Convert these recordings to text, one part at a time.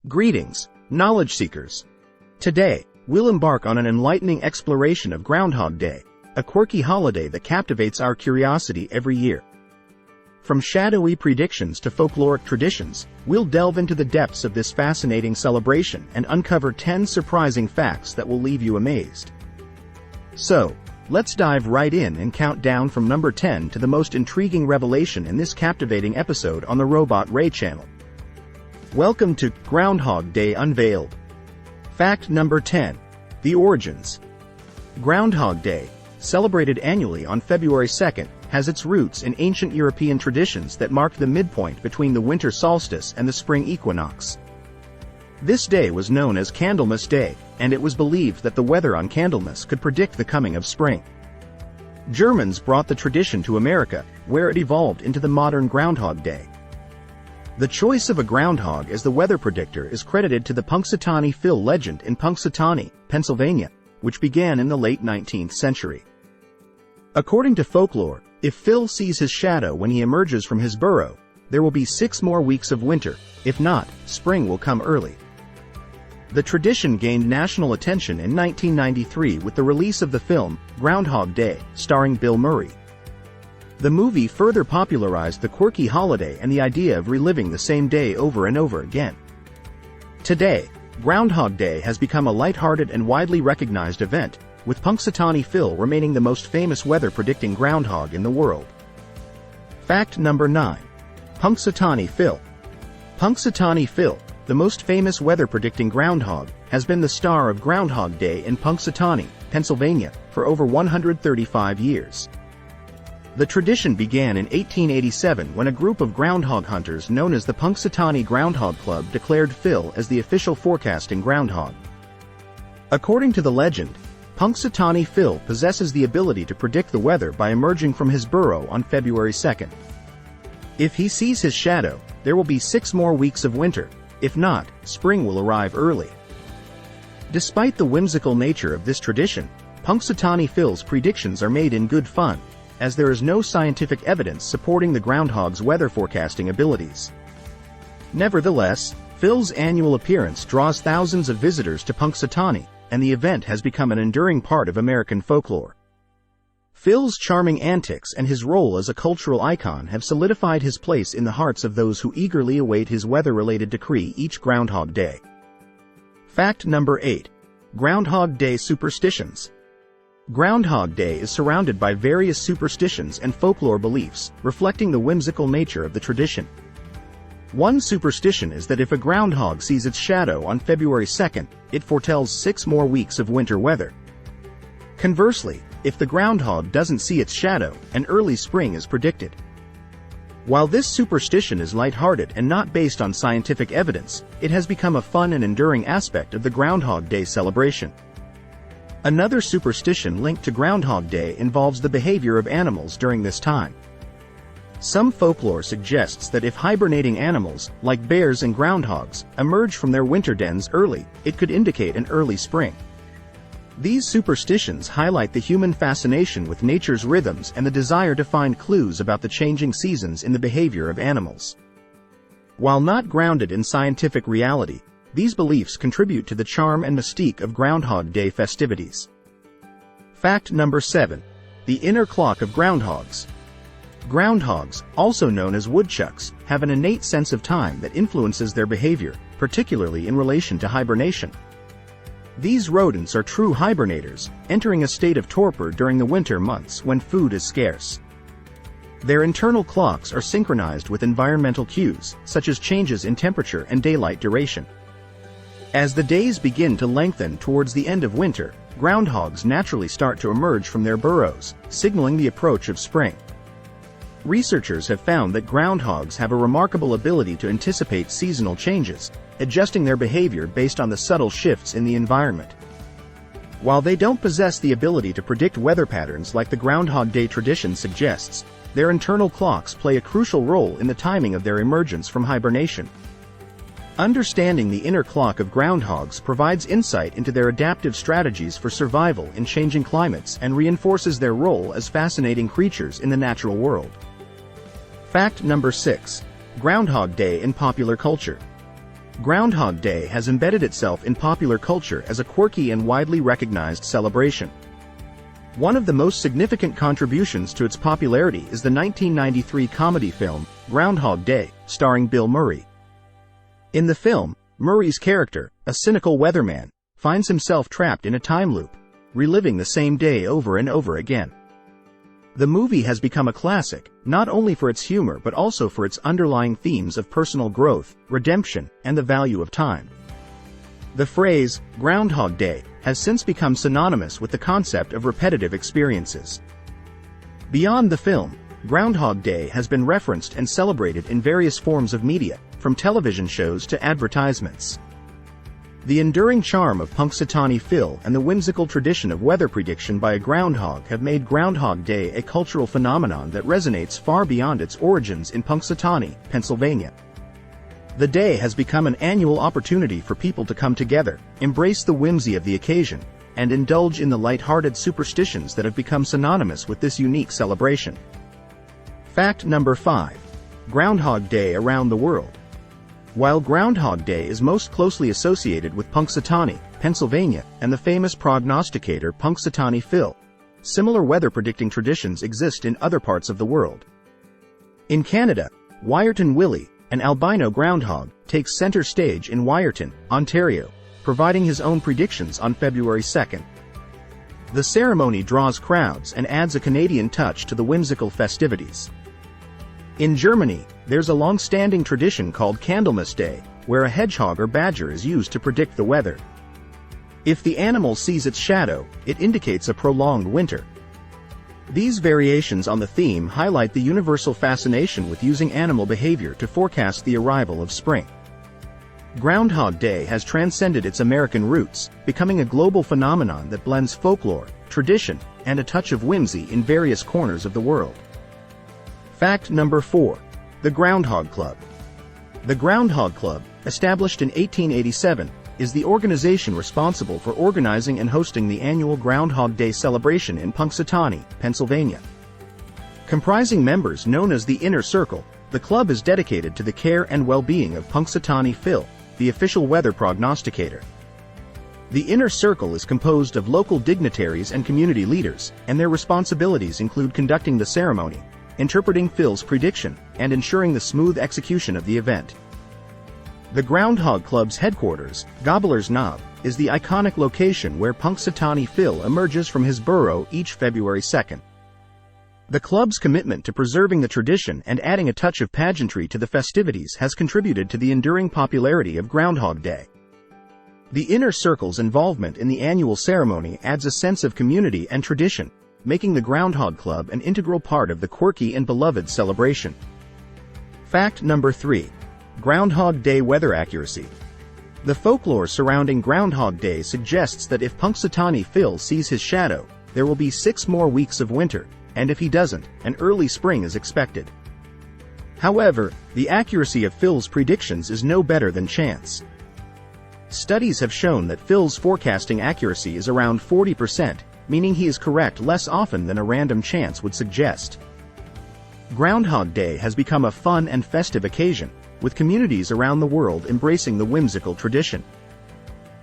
Greetings, knowledge seekers. Today, we'll embark on an enlightening exploration of Groundhog Day, a quirky holiday that captivates our curiosity every year. From shadowy predictions to folkloric traditions, we'll delve into the depths of this fascinating celebration and uncover 10 surprising facts that will leave you amazed. So, let's dive right in and count down from number 10 to the most intriguing revelation in this captivating episode on the RobotRay channel. Welcome to Groundhog Day Unveiled. Fact number 10. The origins. Groundhog Day, celebrated annually on February 2nd, has its roots in ancient European traditions that marked the midpoint between the winter solstice and the spring equinox. This day was known as Candlemas Day, and it was believed that the weather on Candlemas could predict the coming of spring. Germans brought the tradition to America, where it evolved into the modern Groundhog Day. The choice of a groundhog as the weather predictor is credited to the Punxsutawney Phil legend in Punxsutawney, Pennsylvania, which began in the late 19th century. According to folklore, if Phil sees his shadow when he emerges from his burrow, there will be 6 more weeks of winter. If not, spring will come early. The tradition gained national attention in 1993 with the release of the film Groundhog Day, starring Bill Murray. The movie further popularized the quirky holiday and the idea of reliving the same day over and over again. Today, Groundhog Day has become a lighthearted and widely recognized event, with Punxsutawney Phil remaining the most famous weather-predicting groundhog in the world. Fact number 9. Punxsutawney Phil. Punxsutawney Phil, the most famous weather-predicting groundhog, has been the star of Groundhog Day in Punxsutawney, Pennsylvania, for over 135 years. The tradition began in 1887 when a group of groundhog hunters known as the Punxsutawney Groundhog Club declared Phil as the official forecasting groundhog. According to the legend, Punxsutawney Phil possesses the ability to predict the weather by emerging from his burrow on February 2nd. If he sees his shadow, there will be 6 more weeks of winter. If not, spring will arrive early. Despite the whimsical nature of this tradition, Punxsutawney Phil's predictions are made in good fun, as there is no scientific evidence supporting the groundhog's weather forecasting abilities. Nevertheless, Phil's annual appearance draws thousands of visitors to Punxsutawney, and the event has become an enduring part of American folklore. Phil's charming antics and his role as a cultural icon have solidified his place in the hearts of those who eagerly await his weather-related decree each Groundhog Day. Fact number 8. Groundhog Day superstitions. Groundhog Day is surrounded by various superstitions and folklore beliefs, reflecting the whimsical nature of the tradition. One superstition is that if a groundhog sees its shadow on February 2nd, it foretells 6 more weeks of winter weather. Conversely, if the groundhog doesn't see its shadow, an early spring is predicted. While this superstition is lighthearted and not based on scientific evidence, it has become a fun and enduring aspect of the Groundhog Day celebration. Another superstition linked to Groundhog Day involves the behavior of animals during this time. Some folklore suggests that if hibernating animals, like bears and groundhogs, emerge from their winter dens early, it could indicate an early spring. These superstitions highlight the human fascination with nature's rhythms and the desire to find clues about the changing seasons in the behavior of animals. While not grounded in scientific reality, these beliefs contribute to the charm and mystique of Groundhog Day festivities. Fact number 7. The inner clock of groundhogs. Groundhogs, also known as woodchucks, have an innate sense of time that influences their behavior, particularly in relation to hibernation. These rodents are true hibernators, entering a state of torpor during the winter months when food is scarce. Their internal clocks are synchronized with environmental cues, such as changes in temperature and daylight duration. As the days begin to lengthen towards the end of winter, groundhogs naturally start to emerge from their burrows, signaling the approach of spring. Researchers have found that groundhogs have a remarkable ability to anticipate seasonal changes, adjusting their behavior based on the subtle shifts in the environment. While they don't possess the ability to predict weather patterns like the Groundhog Day tradition suggests, their internal clocks play a crucial role in the timing of their emergence from hibernation. Understanding the inner clock of groundhogs provides insight into their adaptive strategies for survival in changing climates and reinforces their role as fascinating creatures in the natural world. Fact number 6. Groundhog Day in popular culture. Groundhog Day has embedded itself in popular culture as a quirky and widely recognized celebration. One of the most significant contributions to its popularity is the 1993 comedy film, Groundhog Day, starring Bill Murray. In the film, Murray's character, a cynical weatherman, finds himself trapped in a time loop, reliving the same day over and over again. The movie has become a classic, not only for its humor but also for its underlying themes of personal growth, redemption, and the value of time. The phrase, Groundhog Day, has since become synonymous with the concept of repetitive experiences. Beyond the film, Groundhog Day has been referenced and celebrated in various forms of media, from television shows to advertisements. The enduring charm of Punxsutawney Phil and the whimsical tradition of weather prediction by a groundhog have made Groundhog Day a cultural phenomenon that resonates far beyond its origins in Punxsutawney, Pennsylvania. The day has become an annual opportunity for people to come together, embrace the whimsy of the occasion, and indulge in the light-hearted superstitions that have become synonymous with this unique celebration. Fact number 5. Groundhog Day around the world. While Groundhog Day is most closely associated with Punxsutawney, Pennsylvania, and the famous prognosticator Punxsutawney Phil, similar weather predicting traditions exist in other parts of the world. In Canada, Wiarton Willie, an albino groundhog, takes center stage in Wiarton, Ontario, providing his own predictions on February 2nd. The ceremony draws crowds and adds a Canadian touch to the whimsical festivities. In Germany, there's a long-standing tradition called Candlemas Day, where a hedgehog or badger is used to predict the weather. If the animal sees its shadow, it indicates a prolonged winter. These variations on the theme highlight the universal fascination with using animal behavior to forecast the arrival of spring. Groundhog Day has transcended its American roots, becoming a global phenomenon that blends folklore, tradition, and a touch of whimsy in various corners of the world. Fact number 4. The Groundhog Club. The Groundhog Club, established in 1887, is the organization responsible for organizing and hosting the annual Groundhog Day celebration in Punxsutawney, Pennsylvania. Comprising members known as the Inner Circle, the club is dedicated to the care and well-being of Punxsutawney Phil, the official weather prognosticator. The Inner Circle is composed of local dignitaries and community leaders, and their responsibilities include conducting the ceremony, interpreting Phil's prediction, and ensuring the smooth execution of the event. The Groundhog Club's headquarters, Gobbler's Knob, is the iconic location where Punxsutawney Phil emerges from his burrow each February 2nd. The club's commitment to preserving the tradition and adding a touch of pageantry to the festivities has contributed to the enduring popularity of Groundhog Day. The Inner Circle's involvement in the annual ceremony adds a sense of community and tradition, making the Groundhog Club an integral part of the quirky and beloved celebration. Fact number 3. Groundhog Day weather accuracy. The folklore surrounding Groundhog Day suggests that if Punxsutawney Phil sees his shadow, there will be 6 more weeks of winter, and if he doesn't, an early spring is expected. However, the accuracy of Phil's predictions is no better than chance. Studies have shown that Phil's forecasting accuracy is around 40%, meaning he is correct less often than a random chance would suggest. Groundhog Day has become a fun and festive occasion, with communities around the world embracing the whimsical tradition.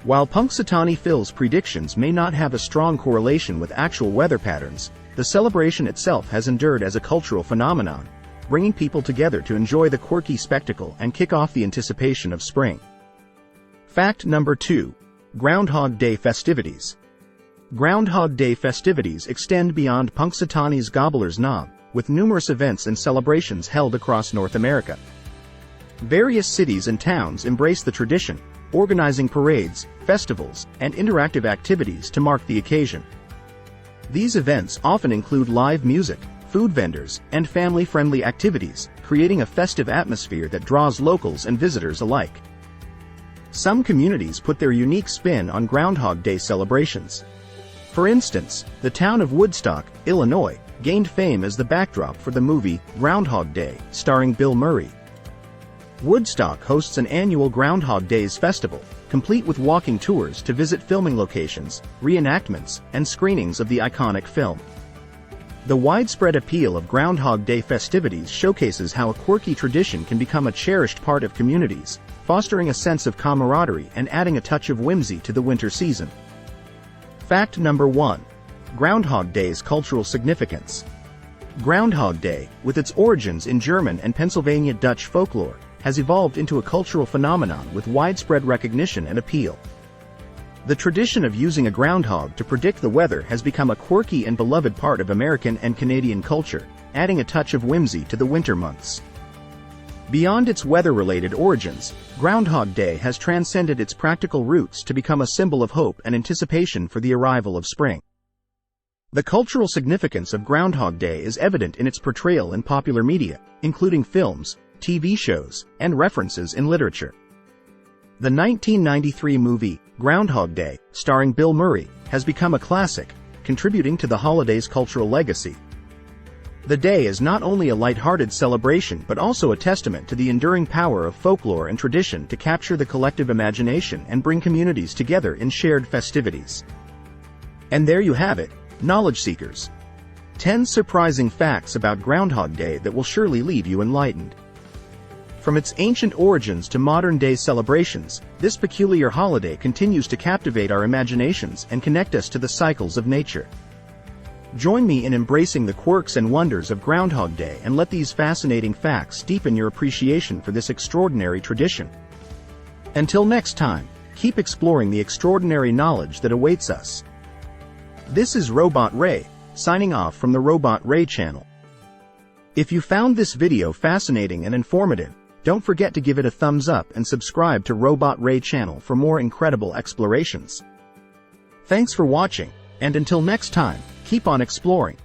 While Punxsutawney Phil's predictions may not have a strong correlation with actual weather patterns, the celebration itself has endured as a cultural phenomenon, bringing people together to enjoy the quirky spectacle and kick off the anticipation of spring. Fact number 2. Groundhog Day festivities. Groundhog Day festivities extend beyond Punxsutawney's Gobbler's Knob, with numerous events and celebrations held across North America. Various cities and towns embrace the tradition, organizing parades, festivals, and interactive activities to mark the occasion. These events often include live music, food vendors, and family-friendly activities, creating a festive atmosphere that draws locals and visitors alike. Some communities put their unique spin on Groundhog Day celebrations. For instance, the town of Woodstock, Illinois, gained fame as the backdrop for the movie Groundhog Day, starring Bill Murray. Woodstock hosts an annual Groundhog Days festival, complete with walking tours to visit filming locations, reenactments, and screenings of the iconic film. The widespread appeal of Groundhog Day festivities showcases how a quirky tradition can become a cherished part of communities, fostering a sense of camaraderie and adding a touch of whimsy to the winter season. Fact number 1. Groundhog Day's cultural significance. Groundhog Day, with its origins in German and Pennsylvania Dutch folklore, has evolved into a cultural phenomenon with widespread recognition and appeal. The tradition of using a groundhog to predict the weather has become a quirky and beloved part of American and Canadian culture, adding a touch of whimsy to the winter months. Beyond its weather-related origins, Groundhog Day has transcended its practical roots to become a symbol of hope and anticipation for the arrival of spring. The cultural significance of Groundhog Day is evident in its portrayal in popular media, including films, TV shows, and references in literature. The 1993 movie, Groundhog Day, starring Bill Murray, has become a classic, contributing to the holiday's cultural legacy. The day is not only a light-hearted celebration but also a testament to the enduring power of folklore and tradition to capture the collective imagination and bring communities together in shared festivities. And there you have it, knowledge seekers. 10 surprising facts about Groundhog Day that will surely leave you enlightened. From its ancient origins to modern-day celebrations, this peculiar holiday continues to captivate our imaginations and connect us to the cycles of nature. Join me in embracing the quirks and wonders of Groundhog Day and let these fascinating facts deepen your appreciation for this extraordinary tradition. Until next time, keep exploring the extraordinary knowledge that awaits us. This is RobotRay, signing off from the RobotRay channel. If you found this video fascinating and informative, don't forget to give it a thumbs up and subscribe to RobotRay channel for more incredible explorations. Thanks for watching, and until next time, keep on exploring.